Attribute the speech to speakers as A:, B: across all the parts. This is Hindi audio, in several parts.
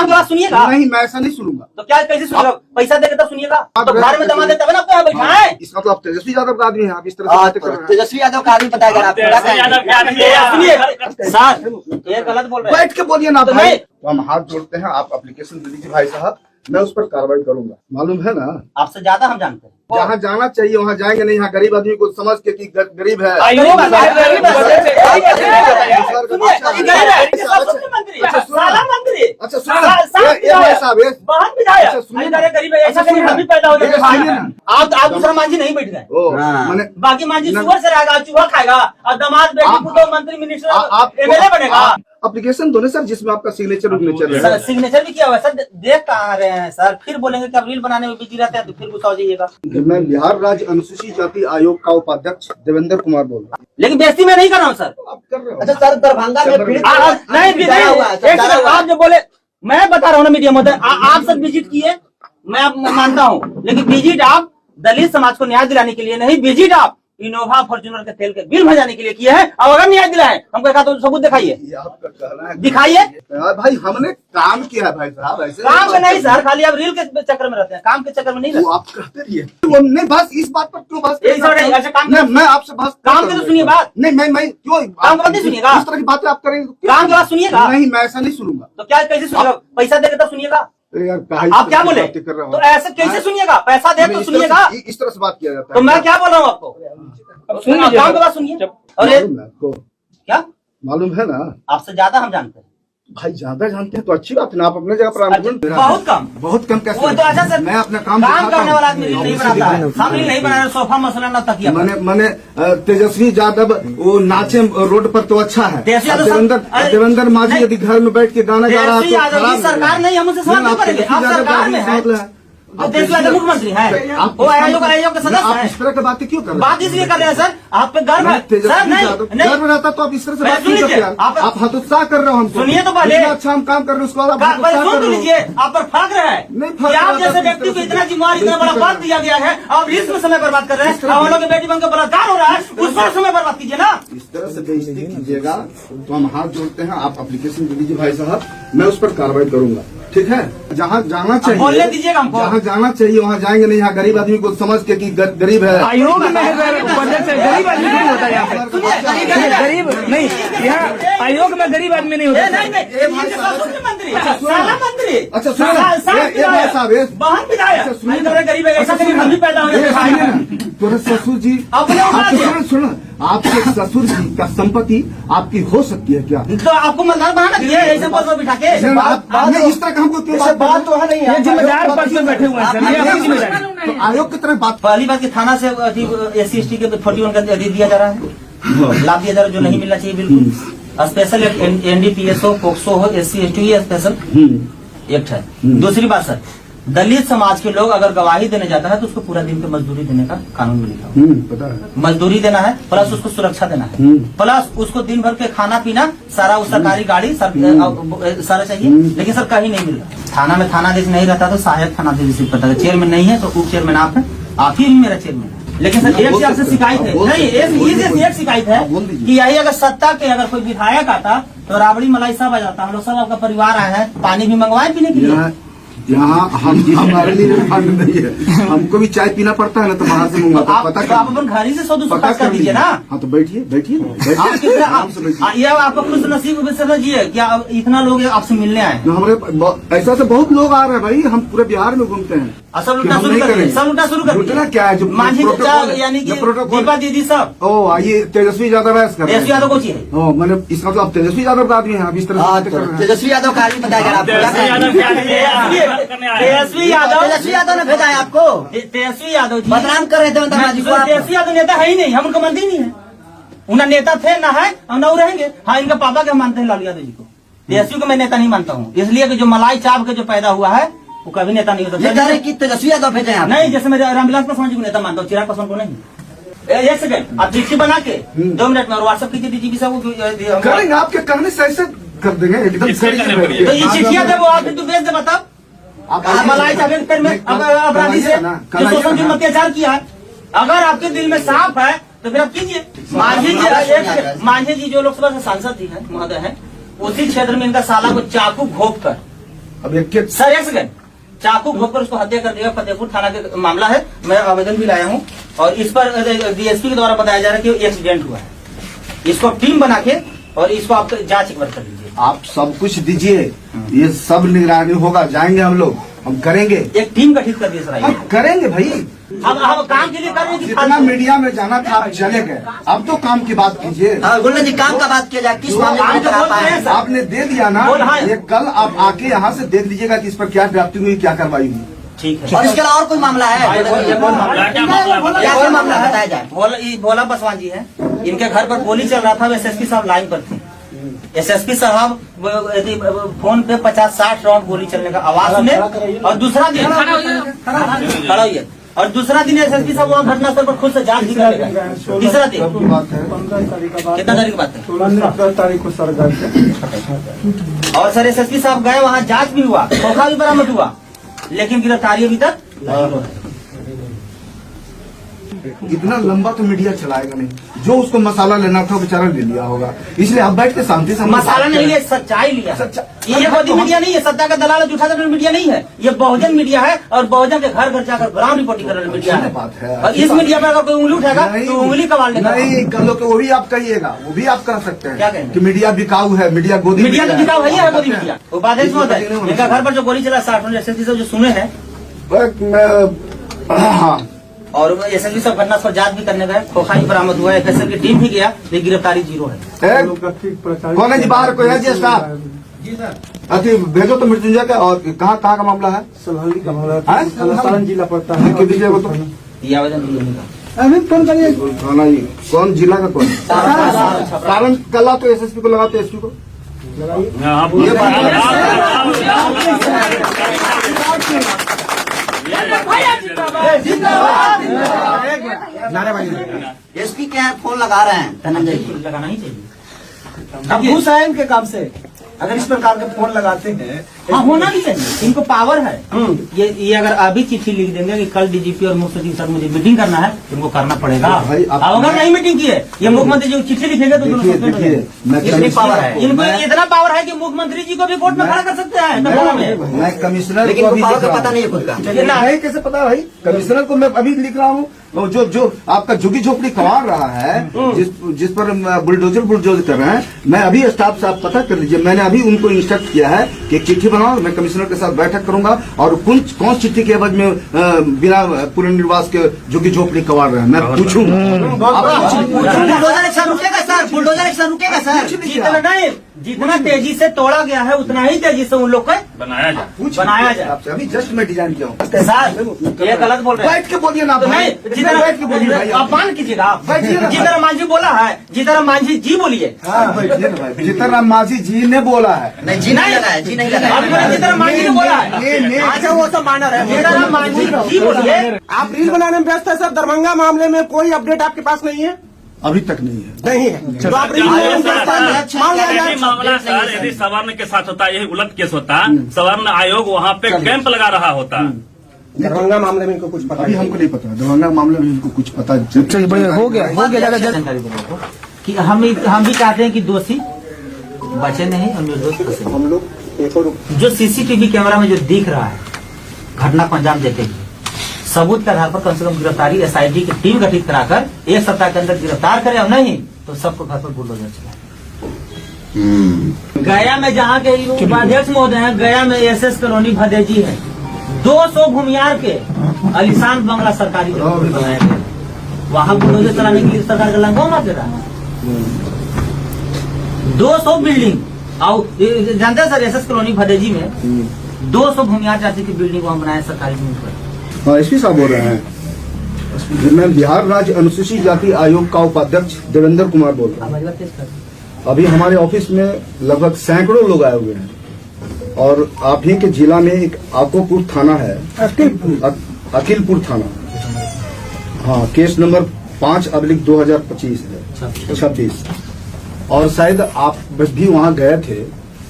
A: काम की बात सुनिएगा।
B: नहीं, मैं ऐसा नहीं सुनूंगा।
A: तो क्या कैसे सुनिएगा? पैसा देकर तब सुनिएगा। तो घर में जमा देते ना आपको यहाँ बैठाए।
B: इसका तो आप तेजस्वी यादव का आदमी है, आप इस तरह से बातें कर रहे हैं।
C: तेजस्वी यादव का आदमी बताएगा आप
A: सुनिए सर, ये गलत बोल रहे हैं।
B: बैठ के बोलिए ना
A: तो
B: भाई।
A: नहीं।
B: तो हम हाथ जोड़ते हैं, आप एप्लीकेशन दे दीजिए भाई साहब, मैं उस पर कार्रवाई करूंगा। मालूम है ना,
A: आपसे ज्यादा हम जानते हैं।
B: जहाँ जाना चाहिए वहाँ जाएंगे नहीं। यहाँ गरीब आदमी को समझ के कि गरीब है। अच्छा
A: आप दूसरा मांझी नहीं बैठ गए।
B: मैंने
A: बाकी मांझी सुअर से रहेगा, चूहा खाएगा, और दामाद बेटी पुतो मंत्री मिनिस्टर एमएलए बनेगा।
B: एप्लीकेशन दो सर, जिसमें आपका सिग्नेचर उग्नेचर है।
A: सिग्नेचर भी किया हुआ है सर, देख कहाँ रहे हैं सर। फिर बोलेंगे कि आप रील बनाने में बिजी रहते हैं, तो फिर गुस्सा हो जाइएगा।
B: मैं बिहार राज्य अनुसूचित जाति आयोग का उपाध्यक्ष देवेंद्र कुमार बोल रहा हूँ।
A: लेकिन बेइज्जती मैं नहीं कर रहा हूँ सर।
B: आप कर रहे हो।
C: अच्छा सर, दरभंगा में
A: नहीं, आप जो बोले, मैं बता रहा हूँ ना मीडिया में, आप सब विजिट किए, मैं मानता हूँ, लेकिन विजिट आप दलित समाज को न्याय दिलाने के लिए नहीं, विजिट आप इनोवा फॉर्च्यूनर के तेल के बिल भजाने के लिए किए हैं। और अगर न्याय दिलाए हमको कहा तो सबूत दिखाइए,
B: आपका कहना है
A: दिखाइए।
B: भाई हमने काम किया है भाई साहब, ऐसे
A: काम में नहीं सर, खाली आप रील के चक्कर में रहते हैं, काम के चक्कर में नहीं रहते।
B: वो आप कहते रहिए। नहीं, बस इस बात पर क्यों बस
A: अच्छा काम
B: मैं आपसे बस
A: काम के तो सुनिए बात।
B: नहीं, मैं क्यों
A: काम की बात नहीं सुनिएगा।
B: इस तरह की बातें आप करेंगे।
A: काम की बात सुनिएगा।
B: नहीं, मैं ऐसा नहीं सुनूंगा।
A: तो क्या कैसे सुनिएगा? पैसा देकर तब सुनिएगा।
B: यार
A: आप क्या बोले?
B: कर रहा हूँ
A: तो ऐसे कैसे सुनिएगा? पैसा दे तो सुनिएगा।
B: इस तरह से बात किया जाता है।
A: तो मैं क्या बोल रहा हूँ आपको? काम की बात सुनिए। और
B: आपको
A: क्या
B: मालूम है ना,
A: आपसे ज्यादा हम जानते हैं
B: भाई। ज्यादा जानते हैं तो अच्छी बात है ना, आप अपने जगह पर
A: बहुत कम।
B: बहुत कम कैसे?
A: वो तो अच्छा सर,
B: मैं अपना काम
A: करने वाला आदमी नहीं बनाता है, सामने नहीं बनाया, सोफा मसला ना तकिया।
B: मैंने तेजस्वी यादव वो नाचे रोड पर तो अच्छा है। देवेंद्र माझी यदि घर में बैठ के गाना गा रहा है तो
A: सरकार नहीं, हम उनसे सवाल नहीं करेंगे। आप सरकार में है, तेजस्वी यादव मुख्यमंत्री है, वो आयोग के सदस्य है।
B: इस तरह की बातें क्यों कर रहे हैं?
A: बात इसलिए कर रहे हैं सर, आप पे गर्व है सर। नहीं
B: गर्व रहता तो आप इस तरह से बात नहीं करते। आप हतोत्साह कर रहे हो हमको।
A: सुनिए तो पहले,
B: अच्छा हम काम कर रहे हैं उसको
A: सुन लीजिए। आप पर फख्र है कि आप जैसे व्यक्ति को इतना जिम्मेवार, इतना बड़ा पद दिया गया है, आप इसमें समय बर्बाद कर रहे हैं। हम लोग बेटी बन के बलात्कार हो रहा है, उस पर समय बर्बाद कीजिए ना।
B: इस तरह से बेइज्जती कीजिएगा तो हम हाथ जोड़ते हैं। आप एप्लीकेशन दे दीजिए भाई साहब, मैं उस पर कार्रवाई करूंगा। ठीक है, जहाँ जाना चाहिए
A: बोलने दीजिएगा हमको।
B: जहाँ जाना चाहिए वहाँ जाएंगे नहीं। यहाँ गरीब आदमी को समझ के कि गरीब है।
D: आयोग में गरीब आदमी नहीं होता यहाँ पे। गरीब नहीं, यहाँ आयोग में गरीब आदमी नहीं होता।
A: मंत्री मंत्री
B: अच्छा सुनो
A: बहन विधायक गरीब है, ऐसा कभी हम भी पैदा हो।
B: तोरे ससुर जी सुनो, आपके ससुर जी का संपत्ति आपकी हो सकती है क्या?
A: तो आपको मलदार बनाना चाहिए ऐसे पद पर बिठा के।
B: इस तरह का हमको क्यों
C: बात तो है नहीं है।
D: जिम्मेदार पद पे बैठे हुए हैं सर, ये अपनी जिम्मेदारी।
B: तो आयोग की तरह बात।
A: पहली बात की थाना से SC/ST के 41 का दिया जा रहा है, लाभ दिया जा रहा है जो नहीं मिलना चाहिए बिल्कुल। स्पेशल NDPS हो, पोक्सो हो, SC/ST ही स्पेशल एक्ट है। दूसरी बात सर, दलित समाज के लोग अगर गवाही देने जाता है तो उसको पूरा दिन की मजदूरी देने का कानून में लिखा हुआ है।
B: पता है,
A: मजदूरी देना है, प्लस उसको सुरक्षा देना है, प्लस उसको दिन भर के खाना पीना सारा उस सरकारी गाड़ी सारा चाहिए। लेकिन सर कहीं नहीं मिल रहा। थाना में थानाधीश नहीं रहता तो सहायक थानाधीश रिसीव करता है। चेयरमैन नहीं है तो उप चेयरमैन आप है, आप ही मेरा चेयरमैन है। लेकिन सर एक से आपसे शिकायत है, नहीं एक शिकायत है कि यही अगर सत्ता के अगर कोई विधायक आता तो राबड़ी मलाई सब आ जाता। हम लोग सब आपका परिवार आए हैं, पानी भी मंगवाए पीने के लिए।
B: यहाँ हमारे लिए फंड नहीं है, हमको भी चाय पीना पड़ता है ना, तो बाहर से मंगवाता है। पता
A: आप अपन घर ही से 100-200 कर दीजिए ना।
B: हाँ तो बैठिए
A: ये आपका खुश नसीब समझिए क्या इतना लोग आपसे मिलने आए।
B: हमारे ऐसा तो बहुत लोग आ रहे हैं भाई, हम पूरे बिहार में घूमते हैं।
A: सब लुटना शुरू कर
B: लुटना क्या है? जो
A: मांझी यानी कि दीपा दीदी सब।
B: ओ आइए तेजस्वी यादव है,
A: तेजस्वी यादव को चाहिए।
B: मैंने इसका मतलब आप तेजस्वी यादव का आदमी है। आप इस तरह
C: तेजस्वी यादव का आदमी बताएगा आपको।
A: तेजस्वी यादव ने भेजा है आपको। तेजस्वी यादव
C: बदनाम कर रहे थे।
A: तेजस्वी यादव नेता है ही नहीं, हम उनका मंत्री नहीं है। उन्हें नेता थे ना है और न रहेंगे। हाँ, इनका पापा के मानते हैं लालू यादव जी को। तेजस्वी को मैं नेता नहीं मानता हूँ, इसलिए कि जो मलाई चाप के जो पैदा हुआ है वो कभी नेता नहीं होता।
C: तेजस्वी यादव भेजे हैं
A: नहीं, जैसे मैं रामविलास पासवान जी को नेता मानता हूँ, चिराग पासवान को नहीं। एक सेकंड, आप चिट्ठी बना के 2 मिनट में व्हाट्सएप कीजिए डीजीपी साहब को।
B: करेंगे, आपके कहने से ऐसे कर देंगे एकदम।
A: तो ये चिट्ठियां जब वो आप तू भेज दे, बताओ मलाई चाप के पेड़ में अपराधी से जो शोषण जो अत्याचार किया है, अगर आपके दिल में साफ है तो फिर आप कीजिए। मांझी जी जो लोकसभा से सांसद जी है महोदय है, उसी क्षेत्र में इनका साला को चाकू घोंप कर
B: अब एक
A: सर एक सेकंड, चाकू भोंक कर उसको हत्या कर दिया। फतेहपुर थाना के मामला है, मैं आवेदन भी लाया हूँ और इस पर डीएसपी के द्वारा बताया जा रहा है कि एक्सीडेंट हुआ है। इसको टीम बना के और इसको आप जांच एक बार कर लीजिए।
B: आप सब कुछ दीजिए, ये सब निगरानी होगा, जाएंगे हम लोग, हम करेंगे,
A: एक टीम गठित कर दिए सर।
B: हम करेंगे भाई।
A: हम काम के लिए कर रहे हैं कि
B: जितना मीडिया में जाना था आप चले गए, अब तो काम की बात कीजिए।
C: गुल्लन जी काम का बात किया जाए, किस मामले में करा पाए?
B: आपने दे दिया ना, ये कल आप आके यहाँ से देख लीजिएगा कि इस पर क्या ड्राफ्टिंग हुई, क्या कार्रवाई हुई।
A: ठीक है।
C: और इसके अलावा और कोई मामला है? क्या कोई मामला बताया जाए?
A: भोला पासवान जी है, इनके घर पर गोली चल रहा था, एसएसपी साहब लाइन पर थे। एसएसपी साहब फोन पे 50-60 राउंड गोली चलने का आवाज सुने और दूसरा दिन खड़ा हुई है और दूसरा दिन एसएसपी साहब वहाँ घटनास्थल पर खुद से जांच भी करेगा। तीसरा दिन कितना तारीख की बात है?
B: 15 तारीख को सर गए
A: और सर एसएसपी साहब गए, वहाँ जांच भी हुआ, खोखा भी बरामद हुआ, लेकिन गिरफ्तारी अभी तक नहीं।
B: इतना लंबा तो मीडिया चलाएगा नहीं, जो उसको मसाला लेना था बेचारा ले लिया होगा, इसलिए आप बैठ के शांति से
A: मसाला नहीं लिया, सच्चाई लिया। ये मोदी मीडिया नहीं है, सत्ता का दलाल झूठा मीडिया नहीं है, ये बहुजन मीडिया है और बहुजन के घर घर जाकर ग्राउंड रिपोर्टिंग कर रहे मीडिया है।
B: बात है।
A: और इस मीडिया में अगर कोई उंगली उठाएगा तो उंगली कबाड़ लेगा।
B: नहीं कल को वो भी आप कहिएगा, वो भी आप कर सकते हैं।
A: क्या कहेंगे?
B: कि मीडिया बिकाऊ है, मीडिया गोदी
A: मीडिया तो बिकाऊ है मोदी मीडिया। उपाध्यक्ष महोदय, इनका घर पर जो गोली चला 60 एसएसपी से जो सुने हैं,
B: हाँ,
A: और एसएसपी सब घटना पर जांच भी करने गए, खोखा भी बरामद हुआ है, एफएसएल की टीम भी गया, लेकिन गिरफ्तारी 0 है।
B: कौन है जी बाहर कोई है जी स्टाफ?
A: जी सर।
B: अति भेजो तो मृत्युंजय का। और कहाँ का मामला है?
E: सलहली का मामला
B: है?
E: सारण जिला पड़ता है।
B: लिख दीजिए वो तो।
A: ये आवेदन दिए का
E: अभी फोन करिए।
B: थाना जी कौन, जिला का कौन? सारण कला तो एसएसपी को लगाते, एसपी को ये
C: एसपी के यहाँ फोन लगा रहे हैं धनंजय जी।
A: लगाना ही चाहिए।
E: अब घुस आए इनके काम से, अगर इस प्रकार के फोन लगाते हैं।
A: हाँ होना भी चाहिए, इनको पावर है। ये अगर अभी चिट्ठी लिख देंगे कि कल डीजीपी और मुख्य सचिव सर मुझे मीटिंग करना है, इनको करना पड़ेगा।
B: भाई
A: अब अगर नहीं मीटिंग की है, ये मुख्यमंत्री जी चिट्ठी लिखेंगे तो दोनों सस्पेंड हो जाएंगे। इतनी पावर है इनको, इतना पावर है कि मुख्यमंत्री जी को भी कोर्ट में खड़ा कर सकते हैं।
B: मैं कमिश्नर
C: लेकिन
B: को
C: इनको
B: अभी
C: पावर
B: लिख
C: का
B: रहा
C: पता
B: हूँ।
C: नहीं है खुद का।
B: नहीं कैसे पता भाई? कमिश्नर को मैं अभी लिख रहा हूँ। जो आपका झुग्गी झोपड़ी कमार रहा है, जिस पर बुलडोजर कर रहे हैं, मैं अभी स्टाफ से आप पता कर लीजिए। मैंने अभी उनको इंस्ट्रक्ट किया है कि एक चिट्ठी बनाओ, मैं कमिश्नर के साथ बैठक करूंगा और कौन चिट्ठी के एवज में बिना पुनर्निर्वास के झुग्गी झोपड़ी कमार रहे हैं मैं पूछूंगा।
C: बुलडोजर एक्शन रुकेगा सर, बुलडोजर एक्शन रुकेगा सर।
A: जितना तेजी से तोड़ा गया है उतना ही तेजी से उन लोग को बनाया जाए।
B: आपसे अभी जस्ट मैं डिजाइन किया हूँ।
A: सर ये गलत बोल रहे हैं।
B: बैठ के बोलिए ना
A: तो
B: भाई,
A: नहीं,
B: बैठ के बोलिए भाई।
A: अपमान कीजिएगा आप।
B: बैठिए ना।
A: जीतन मांझी बोला है, जीतन मांझी जी बोलिए।
B: हाँ बैठिए ना भाई। जीतन मांझी जी ने बोला है।
C: नहीं जी नहीं लगा है, जी नहीं लगा
A: आप बोले जीतन मांझी ने बोला है।
C: अच्छा वो सब मानर है।
A: जीतन मांझी जी बोलिए।
E: आप रील बनाने में व्यस्त है सर। दरभंगा मामले में कोई अपडेट आपके पास नहीं है?
B: अभी तक नहीं है।
E: नहीं है तो आप रील बनाने में व्यस्त हैं। मान लिया जाए
F: मामला सर यदि सवर्ण के साथ होता, यही उलट केस होता, सवर्ण आयोग वहाँ पे कैंप लगा रहा होता।
E: दरभंगा मामले में इनको कुछ पता
B: अभी हमको नहीं पता, दरभंगा मामले में इनको कुछ पता
D: हो गया ज्यादा
A: जानकारी देने को कि हम भी चाहते हैं कि दोषी बचे नहीं और निर्दोष फंसे।
E: हम लोग एक और
A: जो सीसीटीवी कैमरा में जो दिख रहा है घटना को अंजाम देते हुए, सबूत के आधार पर कम से कम गिरफ्तारी एसआईटी की टीम गठित कराकर 1 सप्ताह के अंदर गिरफ्तार करें और नहीं तो सबको घर पर बुलडोजर चलाए। गया में जहाँ के उपाध्यक्ष महोदय हैं, गया में एसएस कॉलोनी भदेजी है, 200 भूमियार के आलिशान बंगला सरकारी बनाए गए, वहाँ बुलडोजर चलाने के लिए सरकार का लंघा मार दे रहा है। 200 बिल्डिंग और जानते हैं सर एसएस कॉलोनी भदेजी में 200 भूमियार जाति की बिल्डिंग वहाँ बनाए सरकारी जमीन पर।
B: हाँ एसपी साहब बोल रहे हैं। मैं बिहार राज्य अनुसूचित जाति आयोग का उपाध्यक्ष देवेंद्र कुमार बोल रहा हूँ। अभी हमारे ऑफिस में लगभग सैकड़ों लोग आए हुए हैं और आप ही के जिला में एक आकोपुर थाना है, अखिलपुर थाना। हाँ केस नंबर 5/2025 है 26। और शायद आप भी वहाँ गए थे,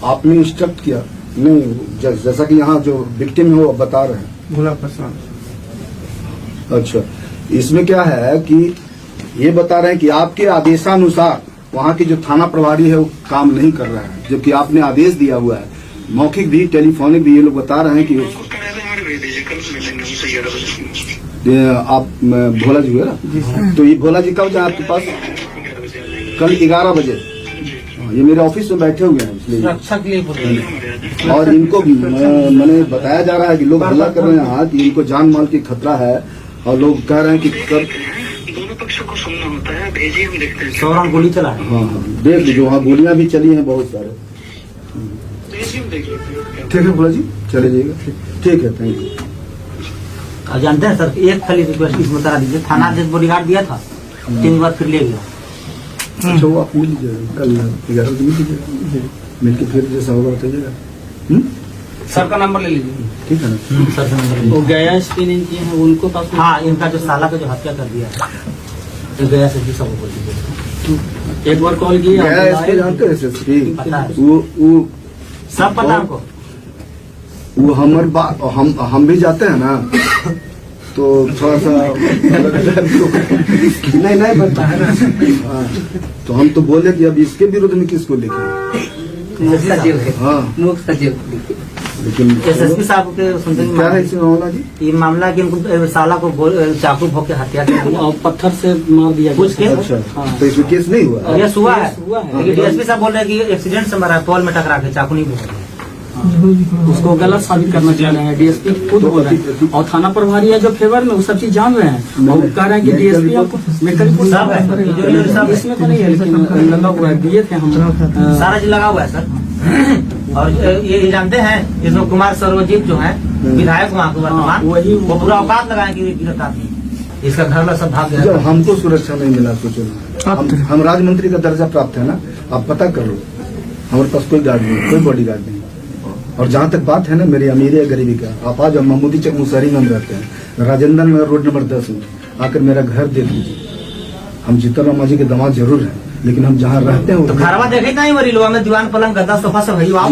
B: आपने इंस्ट्रक्ट किया नहीं, जैसा कि यहाँ जो विक्टिम है वो बता रहे हैं।
E: भोला पासवान।
B: अच्छा इसमें क्या है कि ये बता रहे हैं कि आपके आदेशानुसार वहाँ की जो थाना प्रभारी है वो काम नहीं कर रहा है, जबकि आपने आदेश दिया हुआ है। मौखिक भी टेलीफोनिक भी ये लोग बता रहे हैं कि आप भोला जी हुए ना, तो ये भोला जी कब जाए आपके पास? कल 11 बजे। ये मेरे ऑफिस में बैठे हुए हैं, इसलिए
A: सुरक्षा के लिए बोल रहे हैं।
B: और इनको मैंने बताया जा रहा है कि लोग हल्ला कर रहे हैं हाँ कि इनको जान माल की खतरा है, और लोग कह रहे हैं कि कब
G: दोनों पक्षों को सुनना होता है। भेजिए, हम देखते हैं।
A: 100 राउंड गोली चला है।
B: हाँ देख लीजिए, वहाँ गोलियां भी चली हैं बहुत सारे।
G: भेजिए, हम देख लेते हैं।
B: ठीक है भोला जी, चले जाइएगा। ठीक है, थैंक यू।
A: और जानते हैं सर, एक खाली रिक्वेस्ट इसमें करा दीजिए, थाना अध्यक्ष बॉडीगार्ड दिया था, 3 बार फिर ले गया।
B: अच्छा, वो आप मिल लीजिएगा कल 11 बजे मिल लीजिएगा, मिल के फिर जैसा होगा बताइएगा।
D: सर का नंबर ले लीजिए।
B: ठीक है ना?
A: सर से नंबर ले
C: वो गया स्क्रीनिंग किए हैं उनको पास में?
A: हाँ, इनका जो साला का जो हत्या कर दिया है, तो गया से भी सब बोल दीजिए।
C: एक बार कॉल किया
B: क्या है इसके जानते हैं SSP?
A: पता है।
B: वो
A: सब पता हमको।
B: वो हमारे बात हम भी जाते हैं ना, तो थोड़ा सा नहीं बनता है ना। हाँ, तो हम तो बोले कि अब इसके विरुद्ध में किसको लिखे। हाँ, लेकिन
A: SSP साहब के सुनते
B: क्या है इसमें मामला जी?
A: ये मामला है कि इनको साला को चाकू भोग के हत्या कर दिया
C: और पत्थर से मार दिया
A: कुछ केस
B: अच्छा, तो इसमें केस नहीं हुआ?
A: यस हुआ है, लेकिन DSP साहब बोल रहे हैं कि एक्सीडेंट से मरा है, पोल में टकरा के, चाकू नहीं भोगा।
C: उसको गलत साबित करना चाह रहे हैं। DSP खुद बोल रहे हैं, और थाना प्रभारी है जो फेवर में वो सब चीज जान रहे हैं, और कह रहे हैं कि DSP आपको
A: सब है,
C: इसमें तो नहीं है, लेकिन लगा हुआ है, दिए थे हम।
A: सारा चीज लगा हुआ है सर। और ये जानते हैं, इसमें कुमार सर्वजीत जो है विधायक वहाँ के वर्तमान,
C: वही
A: वो पूरा औकात लगाए कि गिरफ्तार नहीं, इसका घर में सब भाग
B: जब
A: गया।
B: हमको सुरक्षा नहीं मिला, सोचो हम राज्य मंत्री का दर्जा प्राप्त है ना, आप पता कर लो, हमारे पास कोई गार्ड नहीं, कोई बॉडी गार्ड नहीं। और जहाँ तक बात है ना मेरी अमीरी या गरीबी का, आप आज महमूदी चक मुसहरी में हम रहते हैं, राजेंद्र नगर रोड नंबर 10 में आकर मेरा घर देख लीजिए। हम जीतन राम मांझी के दामाद जरूर हैं, लेकिन हम जहाँ रहते हैं
A: तो घरवा देखे नहीं मरी लो, हमें दीवान पलंग गद्दा सोफा सब है, वहाँ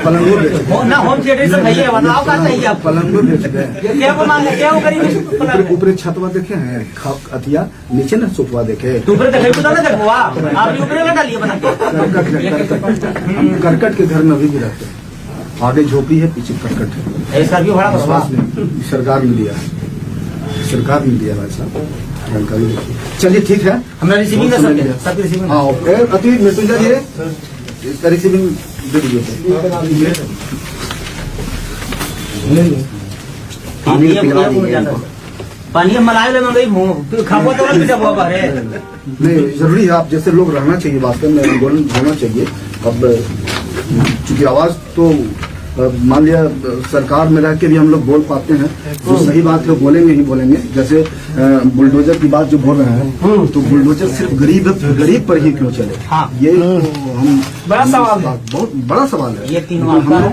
B: पलंगो बेच गए,
A: ना होम थिएटर सब है, बताओ क्या चाहिए आप?
B: पलंगो बेच गए।
A: क्या को मांगे, क्या करेंगे पलंग?
B: ऊपर छतवा देखे हैं, अतिया नीचे ना सोफा देखे,
A: ऊपर देखे तो ना देखो आप ऊपर लगा लिए बना
B: हम करकट के घर में अभी भी रहते हैं। आगे झोपड़ी है, पीछे करकट है।
A: इसका भी बड़ा
B: विश्वास नहीं, सरकार ने दिया है, सरकार ने दिया भाई साहब, जानकारी देखिए। चलिए ठीक है,
A: हमरा रिसीविंग का सब रिसीविंग।
B: हाँ अति मृत्युंजय जी इसका रिसीविंग दे दीजिए।
A: पानी मलाई ले मैं गई खाबो तो ना जब हुआ है।
B: नहीं, जरूरी है, आप जैसे लोग रहना चाहिए, वास्तव में आंदोलन होना चाहिए। अब चूंकि आवाज तो मान लिया सरकार में रह के भी हम लोग बोल पाते हैं, जो सही बात है बोलेंगे ही बोलेंगे। जैसे बुलडोजर की बात जो बोल रहे हैं, तो बुलडोजर सिर्फ गरीब पर ही क्यों चले?
A: हाँ।
B: ये हम
D: बड़ा सवाल है,
B: बहुत बड़ा सवाल है।
A: ये तीनों
B: हम लोग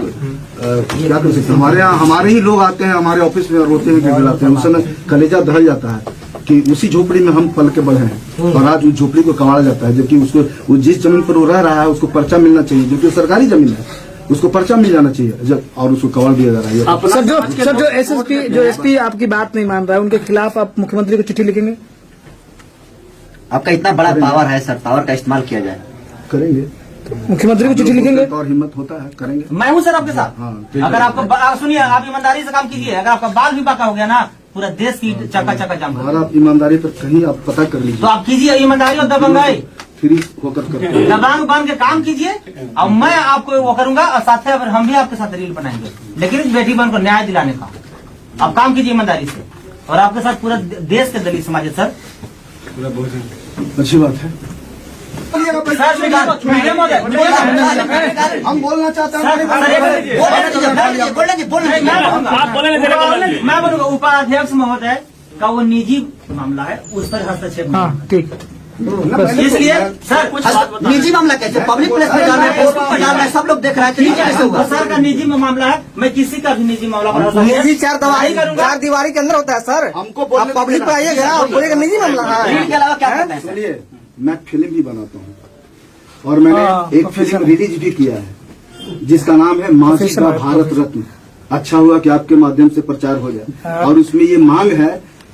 B: क्या कर सकते हैं? हमारे ही लोग आते हैं हमारे ऑफिस में, रोते हैं, गिड़गिड़ाते हैं, उस समय कलेजा दहल जाता है कि उसी झोपड़ी में हम पल के बढ़े हैं, और आज उस झोपड़ी को कमाया जाता है, जबकि उसको जिस जमीन पर वो रह रहा है उसको पर्चा मिलना चाहिए, जो कि सरकारी जमीन है, उसको पर्चा मिल जाना चाहिए, और उसको कवर दिया जा रहा है।
D: सर जो SSP जो SP आपकी बात नहीं मान रहा है, उनके खिलाफ आप मुख्यमंत्री को चिट्ठी लिखेंगे?
C: आपका इतना बड़ा पावर है सर, पावर का इस्तेमाल किया जाए।
B: करेंगे,
D: मुख्यमंत्री को चिट्ठी लिखेंगे?
B: और हिम्मत होता है, करेंगे।
A: मैं हूँ सर आपके साथ।
B: हाँ,
A: अगर आपको सुनिए, आप ईमानदारी से काम कीजिए, अगर आपका बाल भी बाका हो गया ना, पूरा देश की चक्का जाम
B: अगर आप ईमानदारी पर कहीं आप पता कर
A: तो
B: लीजिए,
A: आप कीजिए ईमानदारी और दबंगाई,
B: फ्री होकर करते हैं।
A: दबांग बांध के काम कीजिए, और मैं आपको वो करूंगा, और साथ में हम भी आपके साथ रील बनाएंगे, लेकिन इस बेटी बहन को न्याय दिलाने का आप काम कीजिए ईमानदारी से, और आपके साथ पूरा देश के दलित समाज है सर।
B: अच्छी बात है। हम बोलना चाहते हैं,
F: आप बोलेंगे
A: मैं बोलूंगा उपाध्यक्ष महोदय का वो निजी मामला है, उस पर हस्तक्षेप।
D: हाँ ठीक,
A: इसलिए सर कुछ
C: निजी मामला कैसे? पब्लिक प्लेस में डाल रहे हैं, फेसबुक पर डाल रहे हैं, सब लोग देख रहे हैं, तो नीचे कैसे होगा?
A: सर का निजी मामला है, मैं किसी का भी निजी मामला बढ़ा
E: निजी चार
A: करूंगा।
E: दीवारी के अंदर होता है सर।
B: हमको
E: आप पब्लिक पे आइएगा और बोलेगा निजी मामला है।
C: रील के अलावा क्या करते हैं?
B: सुनिए, मैं फिल्म भी बनाता हूँ, और मैंने एक फिल्म रिलीज भी किया है जिसका नाम है मांझी का भारत रत्न। अच्छा हुआ कि आपके माध्यम से प्रचार हो जाए, और उसमें ये मांग है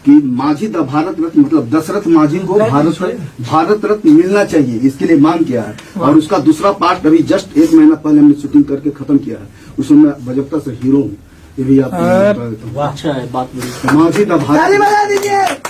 B: कि माझी द भारत रत्न मतलब दशरथ माझी को भारत रत्न मिलना चाहिए, इसके लिए मांग किया है। और उसका दूसरा पार्ट अभी जस्ट 1 महीना पहले हमने शूटिंग करके खत्म किया है, उसमें मैं बजप्ता से हीरो हूँ, ये भी आप
C: अच्छा है बात बड़ी।
B: माझी द भारत